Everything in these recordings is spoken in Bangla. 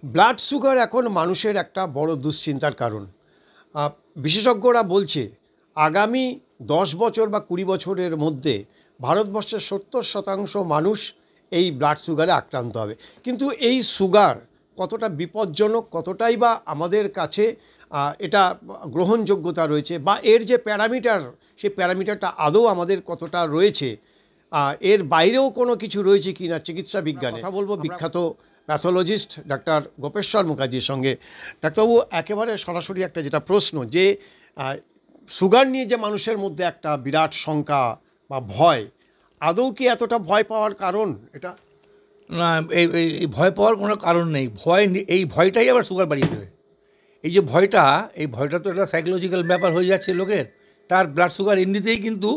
ব্লাড সুগার এখন মানুষের একটা বড় দুশ্চিন্তার কারণ। বিশেষজ্ঞরা বলছে আগামী 10 বছর বা 20 বছরের মধ্যে ভারতবর্ষের 70% মানুষ এই ব্লাড সুগারে আক্রান্ত হবে। কিন্তু এই সুগার কতটা বিপজ্জনক, কতটাই বা আমাদের কাছে এটা গ্রহণযোগ্যতা রয়েছে, বা এর যে প্যারামিটার, সেই প্যারামিটারটা আদৌ আমাদের কতটা রয়েছে, এর বাইরেও কোনো কিছু রয়েছে কি না চিকিৎসা বিজ্ঞানে, কথা বলবো বিখ্যাত প্যাথোলজিস্ট ডাক্তার গোপেশ্বর মুখার্জির সঙ্গে। ডাক্তারবাবু, একেবারে সরাসরি একটা যেটা প্রশ্ন, যে সুগার নিয়ে যে মানুষের মধ্যে একটা বিরাট শঙ্কা বা ভয়, আদৌ কি এতটা ভয় পাওয়ার কারণ এটা? না, এই ভয় পাওয়ার কোনো কারণ নেই। এই ভয়টাই আবার সুগার বাড়িয়ে দেবে। এই যে ভয়টা তো একটা সাইকোলজিক্যাল ব্যাপার হয়ে যাচ্ছে লোকের। তার ব্লাড সুগার এমনিতেই কিন্তু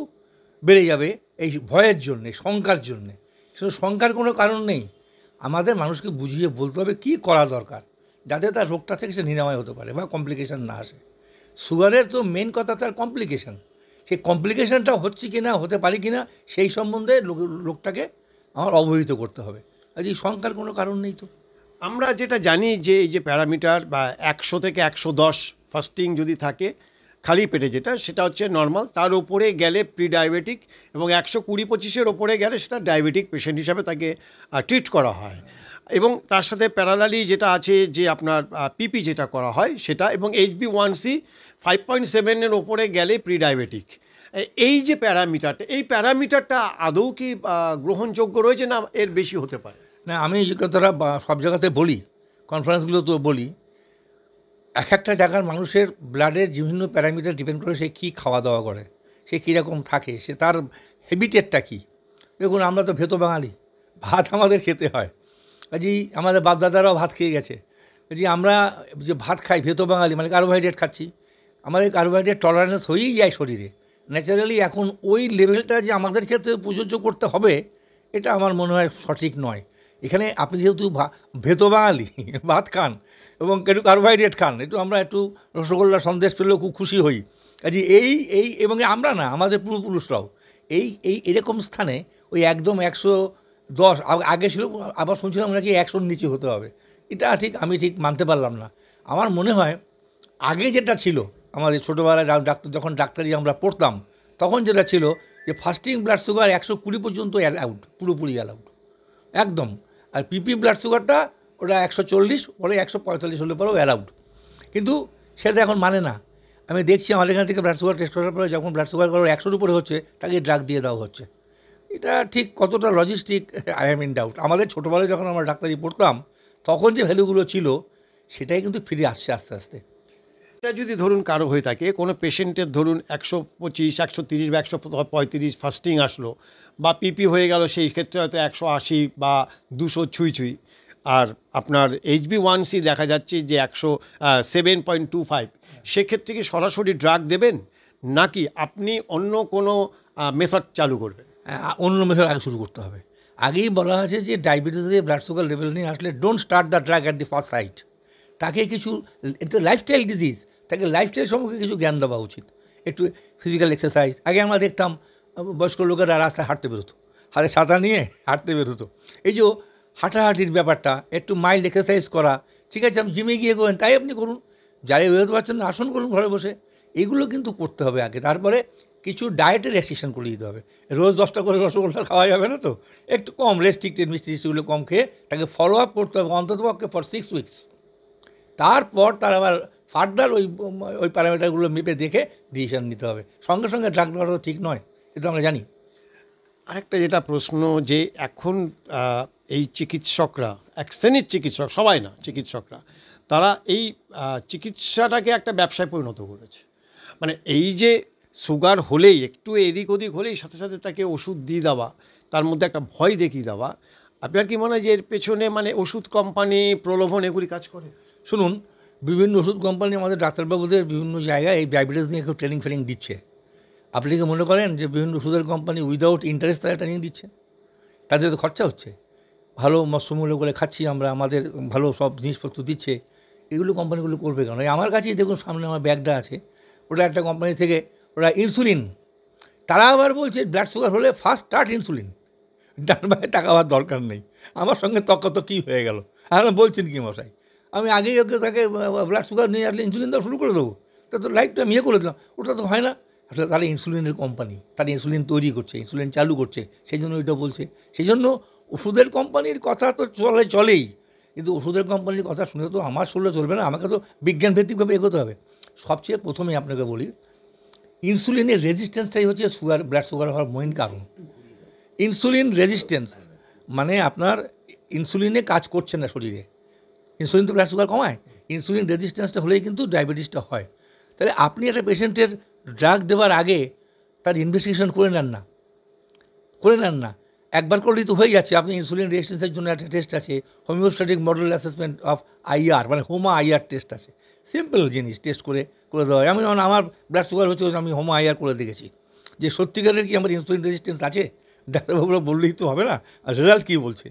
বেড়ে যাবে এই ভয়ের জন্যে, শঙ্কার জন্যে। শুধু শঙ্কার কোনো কারণ নেই। আমাদের মানুষকে বুঝিয়ে বলতে হবে কী করা দরকার, যাতে তার রোগটা থেকে সে নিরাময় হতে পারে বা কমপ্লিকেশান না আসে। সুগারের তো মেন কথা তার কমপ্লিকেশান। সেই কমপ্লিকেশানটা হচ্ছে কি না, হতে পারে কি না, সেই সম্বন্ধে লোকটাকে আমার অবহিত করতে হবে। আজ এই শঙ্কার কোনো কারণ নেই তো। আমরা যেটা জানি যে এই যে প্যারামিটার বা 100 থেকে 110 ফাস্টিং যদি থাকে খালি পেটে, সেটা হচ্ছে নর্মাল। তার উপরে গেলে প্রি ডায়াবেটিক, এবং 120-25-এর ওপরে গেলে সেটা ডায়াবেটিক পেশেন্ট হিসাবে তাকে ট্রিট করা হয়। এবং তার সাথে প্যারালালি যেটা আছে যে আপনার পিপি যেটা করা হয় সেটা, এবং HbA1c 5.7-এর ওপরে গেলে প্রি ডায়াবেটিক। এই যে প্যারামিটারটা, এই প্যারামিটারটা আদৌ কি গ্রহণযোগ্য রয়েছে, না এর বেশি হতে পারে? না, আমি যে কথাটা সব জায়গাতে বলি, কনফারেন্সগুলো তো বলি, এক একটা জায়গার মানুষের ব্লাডের বিভিন্ন প্যারামিটার ডিপেন্ড করে সে কী খাওয়া দাওয়া করে, সে কীরকম থাকে, সে তার হ্যাবিটেটটা কী। দেখুন, আমরা তো ভেতো বাঙালি, ভাত আমাদের খেতে হয়। কাজেই আমাদের বাপদাদারাও ভাত খেয়ে গেছে। কাজেই আমরা যে ভাত খাই, ভেতো বাঙালি মানে কার্বোহাইড্রেট খাচ্ছি, আমাদের কার্বোহাইড্রেট টলারেন্স হয়েই যায় শরীরে ন্যাচারালি। এখন ওই লেভেলটা যে আমাদের ক্ষেত্রে প্রযোজ্য করতে হবে, এটা আমার মনে হয় সঠিক নয়। এখানে আপনি যেহেতু ভেতো বাঙালি ভাত খান এবং একটু কার্বোহাইড্রেট খান, আমরা একটু রসগোল্লা সন্দেশ পেলেও খুব খুশি হই। কাজে এবং আমরা না, আমাদের পূর্বপুরুষরাও এরকম স্থানে ওই একদম 110 আগে ছিল, আবার শুনছিলাম নাকি 100-র নিচে হতে হবে। এটা আমি ঠিক মানতে পারলাম না। আমার মনে হয় আগে যেটা ছিল, আমাদের ছোটোবেলায় যখন ডাক্তারি আমরা পড়তাম, তখন যেটা ছিল যে ফাস্টিং ব্লাড সুগার 120 পর্যন্ত অ্যালাউড, পুরোপুরি অ্যালাউড একদম। আর পিপি ব্লাড সুগারটা ওটা 140, পরে 145 হলে পরেও অ্যালাউড। কিন্তু সেটা এখন মানে না। আমি দেখছি আমাদের এখান থেকে ব্লাড সুগার টেস্ট করার পরে যখন ব্লাড সুগার কারোর 100-র উপরে হচ্ছে, তাকে ড্রাগ দিয়ে দেওয়া হচ্ছে। এটা ঠিক কতটা logistic, I am in doubt. আমাদের ছোটোবেলায় যখন আমরা ডাক্তারি পড়তাম, তখন যে ভ্যালুগুলো ছিল সেটাই কিন্তু ফিরে আসছে আস্তে আস্তে। এটা যদি ধরুন কারো হয়ে থাকে, কোনো পেশেন্টের ধরুন 125, 130 বা 135 ফাস্টিং আসলো, বা পিপি হয়ে গেল, সেই ক্ষেত্রে হয়তো 180 বা 200 ছুঁই ছুঁই, আর আপনার HbA1c দেখা যাচ্ছে যে 7.25, সেক্ষেত্রে কি সরাসরি ড্রাগ দেবেন, নাকি আপনি অন্য কোনো মেথড চালু করবেন? অন্য মেথড আগে শুরু করতে হবে। আগেই বলা আছে যে ডায়াবেটিসে ব্লাড সুগার লেভেল নিয়ে আসলে don't start the drug at the first sight. তাকে কিছু, এটা লাইফস্টাইল ডিজিজ, তাকে লাইফস্টাইল সম্পর্কে কিছু জ্ঞান দেওয়া উচিত। একটু ফিজিক্যাল এক্সারসাইজ। আগে আমরা দেখতাম বয়স্ক লোকেরা রাস্তায় হাঁটতে বেরোতো, হাতে ছাতা নিয়ে হাঁটতে বেরোতো। এই যে হাঁটাহাঁটির ব্যাপারটা, একটু মাইল্ড এক্সারসাইজ করা, ঠিক আছে, আপনি জিমে গিয়ে করেন, তাই আপনি করুন। যারা বেরোতে পারছেন না, আসন করুন ঘরে বসে। এগুলো কিন্তু করতে হবে আগে। তারপরে কিছু ডায়েটের রেস্ট্রিকশন করে দিতে হবে। রোজ 10টা করে রসগোল্লা খাওয়া যাবে না তো, একটু কম রেস্ট্রিক্টেড মিষ্টি টিষ্টিগুলো কম খেয়ে তাকে ফলো আপ করতে হবে অন্ততপক্ষে ফর 6 উইকস। তারপর তার আবার ফার্দার ওই প্যারামিটারগুলো মেপে দেখে ডিসিশন নিতে হবে। সঙ্গে সঙ্গে ড্রাগ দেওয়াটা তো ঠিক নয়, এটা আমরা জানি। আরেকটা যেটা প্রশ্ন, যে এখন এই চিকিৎসকরা, এক শ্রেণীর চিকিৎসক, সবাই না, চিকিৎসকরা, তারা এই চিকিৎসাটাকে একটা ব্যবসায় পরিণত করেছে। মানে এই যে সুগার হলেই, একটু এদিক ওদিক হলেই সাথে সাথে তাকে ওষুধ দিয়ে দেওয়া, তার মধ্যে একটা ভয় দেখিয়ে দেওয়া। আপনার কি মনে হয় যে এর পেছনে মানে ওষুধ কোম্পানি, প্রলোভন, এগুলি কাজ করে? শুনুন, বিভিন্ন ওষুধ কোম্পানি আমাদের ডাক্তারবাবুদের বিভিন্ন জায়গায় এই ডায়াবেটিস নিয়ে একটু ট্রেনিং ফেনিং দিচ্ছে। আপনি কি মনে করেন যে বিভিন্ন ওষুধের কোম্পানি উইদাউট ইন্টারেস্ট তারা ট্রেনিং দিচ্ছে? তাদের তো খরচা হচ্ছে, ভালো মূল্য করে খাচ্ছি আমরা, আমাদের ভালো সব জিনিসপত্র দিচ্ছে, এগুলো কোম্পানিগুলো করবে কেন? আমার কাছেই দেখুন, সামনে আমার ব্যাগটা আছে, ওটা একটা কোম্পানি থেকে, ওরা ইনসুলিন, তারা আবার বলছে ব্লাড সুগার হলে ফার্স্ট স্টার্ট ইনসুলিন। ডান ভাই টাকা হওয়ার দরকার নেই। আমার সঙ্গে তর্ক তো কী হয়ে গেল? আর বলছেন কি মশাই? আমি আগেই ওকে তাকে ব্লাড সুগার নিয়ে আসলে ইনসুলিন দেওয়া শুরু করে দেবো, তা তো লাইফটা আমি করে দিলাম। ওটা তো হয় না। আসলে তারা ইনসুলিনের কোম্পানি, তারা ইনসুলিন তৈরি করছে, ইনসুলিন চালু করছে, সেই জন্য ওইটা বলছে। সেই জন্য ওষুধের কোম্পানির কথা তো চলেই, কিন্তু ওষুধের কোম্পানির কথা শুনে তো আমার শুনলে চলবে না, আমাকে তো বিজ্ঞানভিত্তিকভাবে এগোতে হবে। সবচেয়ে প্রথমে আপনাকে বলি, ইনসুলিনের রেজিস্ট্যান্সটাই হচ্ছে ব্লাড সুগার হওয়ার মেইন কারণ। ইনসুলিন রেজিস্ট্যান্স মানে আপনার ইনসুলিনে কাজ করছে না শরীরে। ইনসুলিন তো ব্লাড সুগার কমায়, ইনসুলিন রেজিস্ট্যান্সটা হলেই কিন্তু ডায়াবেটিসটা হয়। তাহলে আপনি একটা পেশেন্টের ড্রাগ দেওয়ার আগে তার ইনভেস্টিগেশন করে নেন না। একবার করলেই তো হয়ে যাচ্ছে। আপনি ইনসুলিন রেজিস্ট্যান্সের জন্য একটা টেস্ট আছে, homeostatic model assessment of IR, মানে হোমা আইআর টেস্ট আছে। সিম্পল জিনিস, টেস্ট করে দেওয়া হয়। আমি যখন আমার ব্লাড সুগার হচ্ছে, আমি হোমা আইআর করে দেখেছি যে সত্যিকারের কি আমার ইনসুলিন রেজিস্ট্যান্স আছে। ডাক্তারবাবুরা বললেই তো হবে না, আর রেজাল্ট কী বলছে,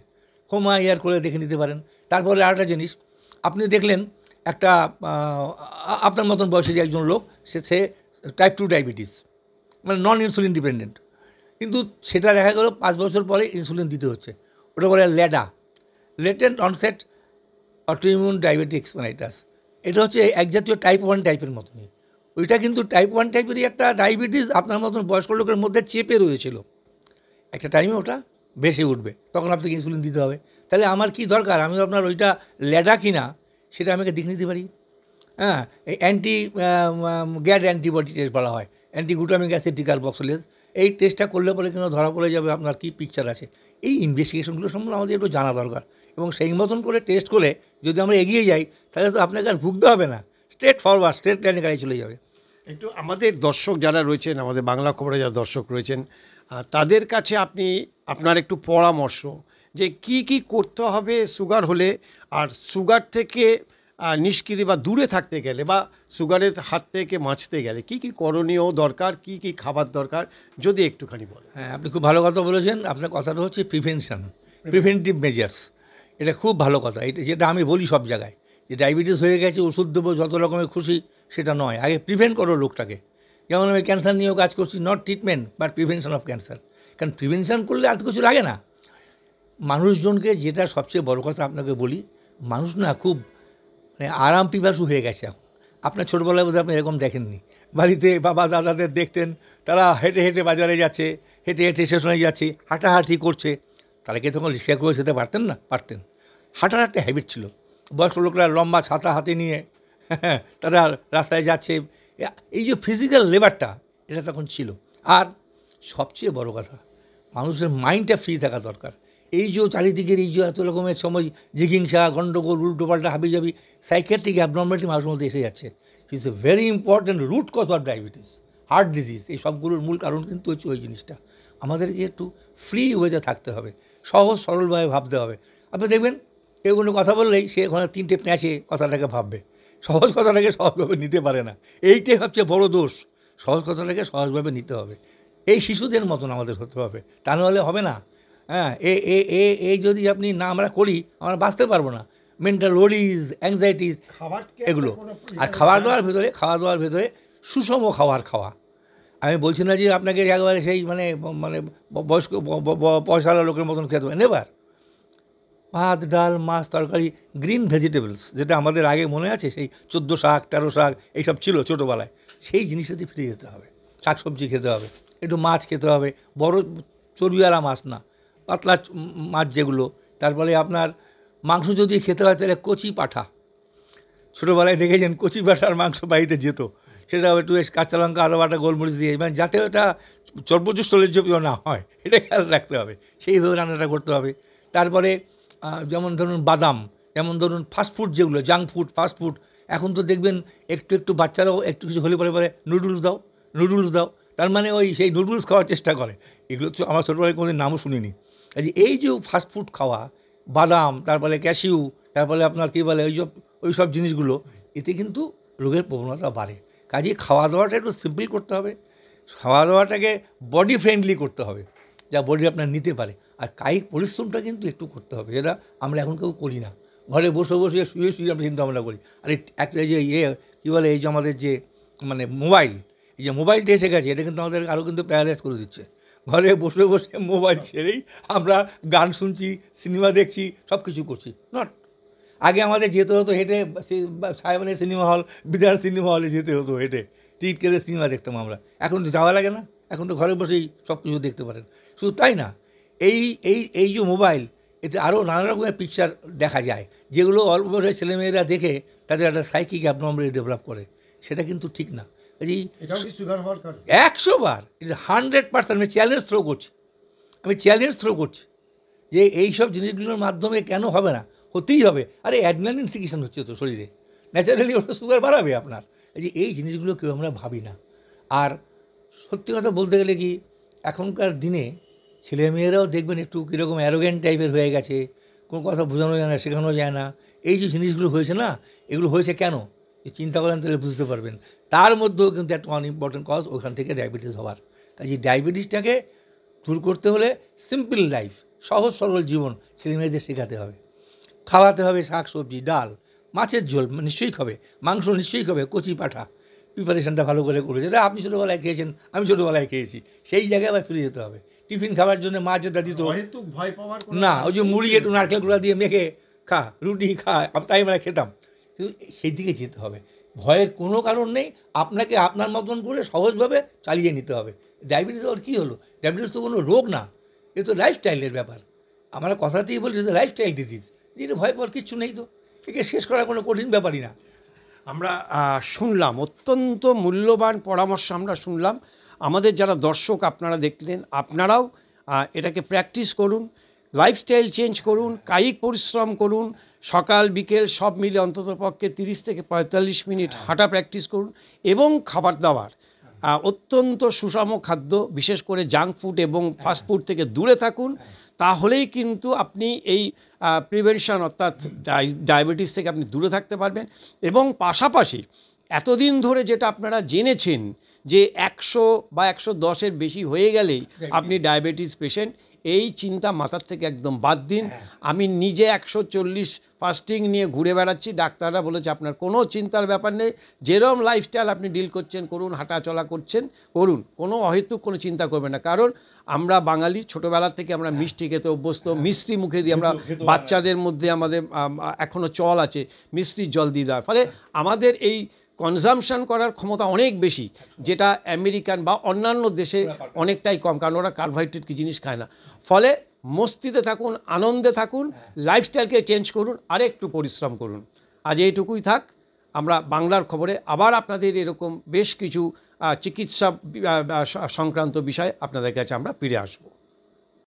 হোমা আইআর করে দেখে নিতে পারেন। তারপরে আরেকটা জিনিস, আপনি দেখলেন একটা আপনার মতন বয়সের একজন লোক, সে টাইপ 2 ডায়াবেটিস, মানে নন ইনসুলিন ডিপেন্ডেন্ট, কিন্তু সেটা দেখা গেল 5 বছর পরে ইনসুলিন দিতে হচ্ছে। ওটা বলে LADA, latent onset autoimmune diabetes mellitus. এটা হচ্ছে এক জাতীয় টাইপ 1 টাইপের মতনই। ওইটা কিন্তু টাইপ 1 টাইপেরই একটা ডায়াবেটিস আপনার মতন বয়স্ক লোকের মধ্যে চেপে রয়েছিল। একটা টাইমে ওটা ভেসে উঠবে, তখন আপনাকে ইনসুলিন দিতে হবে। তাহলে আমার কি দরকার, আমি আপনার ওইটা ল্যাডা কিনা সেটা আমাকে দেখে নিতে পারি। হ্যাঁ, এই গ্যাড অ্যান্টিবডি টেস্ট বলা হয়, অ্যান্টিগ্লুটামিক অ্যাসিড ডিকার্বক্সিলেজ। এই টেস্টটা করলে পরে কিন্তু ধরা পড়ে যাবে আপনার কী পিকচার আছে। এই ইনভেস্টিগেশনগুলো সম্বন্ধে আমাদের একটু জানা দরকার, এবং সেই মতন করে টেস্ট করে যদি আমরা এগিয়ে যাই, তাহলে তো আপনাকে আর ভুগতে হবে না, স্ট্রেট ফরওয়ার্ড, স্ট্রেট লাইনে গাড়ি চলে যাবে। একটু আমাদের দর্শক যারা রয়েছেন, আমাদের বাংলা খবরে যারা দর্শক রয়েছেন, তাদের কাছে আপনার একটু পরামর্শ যে কি করতে হবে সুগার হলে, আর সুগার থেকে নিষ্কৃতি বা দূরে থাকতে গেলে, বা সুগারের হাত থেকে বাঁচতে গেলে কি করণীয় দরকার, কি খাবার দরকার, যদি একটুখানি বলেন। হ্যাঁ, আপনি খুব ভালো কথা বলেছেন। আপনার কথাটা হচ্ছে প্রিভেন্টিভ মেজার্স। এটা খুব ভালো কথা। এটা যেটা আমি বলি সব জায়গায়, যে ডায়াবেটিস হয়ে গেছে ওষুধ দেবো যত রকমের খুশি, সেটা নয়। আগে প্রিভেন্ট করো লোকটাকে। যেমন আমি ক্যান্সার নিয়েও কাজ করছি, not treatment but prevention of cancer. কারণ প্রিভেনশন করলে আর কিছু লাগে না। মানুষজনকে যেটা সবচেয়ে বড় কথা আপনাকে বলি, মানুষ না খুব মানে আরাম পিপাসু হয়ে গেছে এখন। আপনার ছোটোবেলায় বোধহয় আপনি এরকম দেখেননি। বাড়িতে বাবা দাদাদের দেখতেন, তারা হেঁটে হেঁটে বাজারে যাচ্ছে, হেঁটে হেঁটে স্টেশনে যাচ্ছে, হাঁটাহাঁটি করছে। তারা কি তখন রিক্সা করে যেতে পারতেন না? পারতেন। হাঁটার একটা হ্যাবিট ছিল। বয়স্ক লোকরা লম্বা ছাতা হাতে নিয়ে তারা রাস্তায় যাচ্ছে। এই যে ফিজিক্যাল লেবারটা, এটা তখন ছিল। আর সবচেয়ে বড় কথা, মানুষের মাইন্ডটা ফ্রি থাকা দরকার। এই যে চারিদিকের এই যে এত রকমের সময় জিজ্ঞাসা, গণ্ডগোল, উল্টোপাল্টা হাবিজাবি, সাইকিয়াট্রিক অ্যাবনর্মালিটি মানুষের মধ্যে এসে যাচ্ছে। It's a very important root cause of diabetes, heart disease. এই সবগুলোর মূল কারণ কিন্তু হচ্ছে ওই জিনিসটা। আমাদেরকে একটু ফ্রি ওয়েতে থাকতে হবে, সহজ সরলভাবে ভাবতে হবে। আপনি দেখবেন কেউ কোনো কথা বললেই সে ওখানে 3টে প্যাঁচে কথাটাকে ভাববে, সহজ কথাটাকে সহজভাবে নিতে পারে না। এইটাই সবচেয়ে বড় দোষ। সহজ কথাটাকে সহজভাবে নিতে হবে। এই শিশুদের মতন আমাদের হতে হবে, তা নাহলে হবে না। হ্যাঁ, এই যদি আপনি না আমরা করি, আমরা বাঁচতে পারবো না। মেন্টাল ওয়ারিজ, অ্যাংজাইটিস, এগুলো। আর খাওয়া দাওয়ার ভেতরে সুষম খাওয়া। আমি বলছি না যে আপনাকে একেবারে সেই মানে মানে বয়স্ক পয়সাওয়ালা লোকের মতন খেতে হবে, নেবার। ভাত, ডাল, মাছ, তরকারি, গ্রিন ভেজিটেবলস, যেটা আমাদের আগে মনে আছে, সেই 14 শাক 13 শাক এইসব ছিল ছোটোবেলায়, সেই জিনিসটাতে ফিরে যেতে হবে। শাকসবজি খেতে হবে, একটু মাছ খেতে হবে, বড় চর্বিওয়ালা মাছ না, পাতলা মাছ যেগুলো। তারপরে আপনার মাংস যদি খেতে হয় তাহলে কচি পাঁঠা। ছোটোবেলায় দেখেছেন কচি পাঁঠার মাংস বাড়িতে যেত, সেটা একটু কাঁচা লঙ্কা, আদা বাটা, গোলমরিচ দিয়ে, মানে যাতে ওটা চর্বযুক্ত লেজ্জপীয় না হয়, এটা খেয়াল রাখতে হবে। সেইভাবে রান্নাটা করতে হবে। তারপরে যেমন ধরুন বাদাম, যেমন ধরুন ফাস্টফুড যেগুলো, জাঙ্ক ফুড, ফাস্টফুড, এখন তো দেখবেন একটু বাচ্চারাও একটু কিছু হলে পরে নুডলস দাও, তার মানে ওই সেই নুডলস খাওয়ার চেষ্টা করে। এগুলো তো আমার ছোটোবেলায় কোনো নামও শুনিনি। এই যে ফাস্টফুড খাওয়া, বাদাম, তারপরে ক্যাশিউ, তারপরে আপনার কী বলে ওই সব জিনিসগুলো, এতে কিন্তু রোগের প্রবণতা বাড়ে। কাজেই খাওয়া দাওয়াটা একটু সিম্পল করতে হবে, খাওয়া দাওয়াটাকে বডি ফ্রেন্ডলি করতে হবে, যা বডি আপনার নিতে পারে। আর কায়িক পরিশ্রমটা কিন্তু একটু করতে হবে, যেটা আমরা এখন কেউ করি না। ঘরে বসে শুয়ে আমরা চিন্তা ভাবনা করি। আর একটা যে কী বলে, এই যে আমাদের যে মানে এই যে মোবাইলটা এসে গেছে, এটা কিন্তু আমাদের আরও কিন্তু প্যারালাইজ করে দিচ্ছে। ঘরে বসে মোবাইল ছেড়েই আমরা গান শুনছি, সিনেমা দেখছি, সব কিছু করছি। নট, আগে আমাদের যেতে হতো হেঁটে, সাহেবানের সিনেমা হল, বিদ্যার সিনেমা হলে যেতে হতো হেঁটে, টিকিট কেটে সিনেমা দেখতাম আমরা। এখন তো যাওয়া লাগে না, এখন তো ঘরে বসেই সব কিছু দেখতে পারেন। শুধু তাই না, এই এই এই যে মোবাইল, এতে আরও নানা রকমের পিকচার দেখা যায়, যেগুলো অল্প বয়সের ছেলেমেয়েরা দেখে তাদের একটা সাইকিক অ্যাবনর্মালিটি ডেভেলপ করে, সেটা কিন্তু ঠিক না। কাজেই 100 বার, ইট ইজ 100%, আমি চ্যালেঞ্জ থ্রো করছি যে এইসব জিনিসগুলোর মাধ্যমে কেন হবে না, হতেই হবে। আরে অ্যাড্রিনালিন সিক্রেশন হচ্ছে তো শরীরে, ন্যাচারালি ওটা সুগার বাড়াবে আপনার। এই জিনিসগুলো কেউ আমরা ভাবি না। আর সত্যি কথা বলতে গেলে কি, এখনকার দিনে ছেলেমেয়েরাও দেখবেন একটু কীরকম অ্যারোগ্যান্ট টাইপের হয়ে গেছে, কোনো কথা বোঝানো যায় না, শেখানো যায় না। এই যে জিনিসগুলো হয়েছে না, এগুলো হয়েছে কেন, চিন্তা করেন তাহলে বুঝতে পারবেন। তার মধ্যেও কিন্তু একটা ইম্পর্টেন্ট কজ ওখান থেকে ডায়াবেটিস হওয়ার। কাজে ডায়াবেটিসটাকে দূর করতে হলে সিম্পল লাইফ, সহজ সরল জীবন ছেলেমেয়েদের শেখাতে হবে। খাওয়াতে হবে শাক সবজি, ডাল, মাছের ঝোল নিশ্চয়ই খাবে, মাংস নিশ্চয়ই খাবে, কচি পাঠা, প্রিপারেশনটা ভালো করে করে, যেটা আপনি ছোটোবেলায় খেয়েছেন, আমি ছোটোবেলায় খেয়েছি, সেই জায়গায় আবার ফিরে যেতে হবে। টিফিন খাবার জন্য মা যেটা দিত না, ওই যে মুড়ি একটু নারকেল গুঁড়া দিয়ে মেখে খা, রুটি খা, তাই আমরা খেতাম। কিন্তু সেই দিকে যেতে হবে, ভয়ের কোনো কারণ নেই, আপনাকে আপনার মতন করে সহজভাবে চালিয়ে নিতে হবে। ডায়াবেটিস আবার কী হলো, ডায়াবেটিস তো কোনো রোগ না, এ তো লাইফস্টাইলের ব্যাপার। আমরা কথাতেই বলি যে লাইফস্টাইল ডিজিজ, যেটা ভয় পাওয়ার কিচ্ছু নেই, তো একে শেষ করা কোনো কঠিন ব্যাপারই না। আমরা শুনলাম অত্যন্ত মূল্যবান পরামর্শ আমরা শুনলাম। আমাদের যারা দর্শক আপনারা দেখলেন, আপনারাও এটাকে প্র্যাকটিস করুন, লাইফস্টাইল চেঞ্জ করুন, কায়িক পরিশ্রম করুন, সকাল বিকেল সব মিলে অন্ততপক্ষে 30 থেকে 45 মিনিট হাঁটা প্র্যাকটিস করুন, এবং খাবার দাবার অত্যন্ত সুষম খাদ্য, বিশেষ করে জাঙ্ক ফুড এবং ফাস্টফুড থেকে দূরে থাকুন। তাহলেই কিন্তু আপনি এই প্রিভেনশন অর্থাৎ ডায়াবেটিস থেকে আপনি দূরে থাকতে পারবেন। এবং পাশাপাশি এতদিন ধরে যেটা আপনারা জেনেছেন যে 100 বা 110-এর বেশি হয়ে গেলেই আপনি ডায়াবেটিস পেশেন্ট, এই চিন্তা মাথার থেকে একদম বাদ দিন। আমি নিজে 140 ফাস্টিং নিয়ে ঘুরে বেড়াচ্ছি, ডাক্তাররা বলেছে আপনার কোনো চিন্তার ব্যাপার নেই, যেরকম লাইফস্টাইল আপনি ডিল করছেন করুন, হাঁটাচলা করছেন করুন, কোনো অহেতুক কোনো চিন্তা করবেন না। কারণ আমরা বাঙালি ছোটোবেলা থেকে আমরা মিষ্টি খেতে অভ্যস্ত, মিষ্টি মুখে দিয়ে আমরা বাচ্চাদের মধ্যে আমাদের এখনও চল আছে মিষ্টির জল দিয়ে দেওয়ার, ফলে আমাদের এই কনজামশন করার ক্ষমতা অনেক বেশি, যেটা আমেরিকান বা অন্যান্য দেশে অনেকটাই কম, কারণ ওরা কার্বোহাইড্রেট কি জিনিস খায় না। ফলে মস্তিতে থাকুন, আনন্দে থাকুন, লাইফস্টাইলকে চেঞ্জ করুন, আর একটু পরিশ্রম করুন। আজ এইটুকুই থাক। আমরা বাংলার খবরে আবার আপনাদের এরকম বেশ কিছু চিকিৎসা সংক্রান্ত বিষয় আপনাদের কাছে আমরা ফিরে আসবো।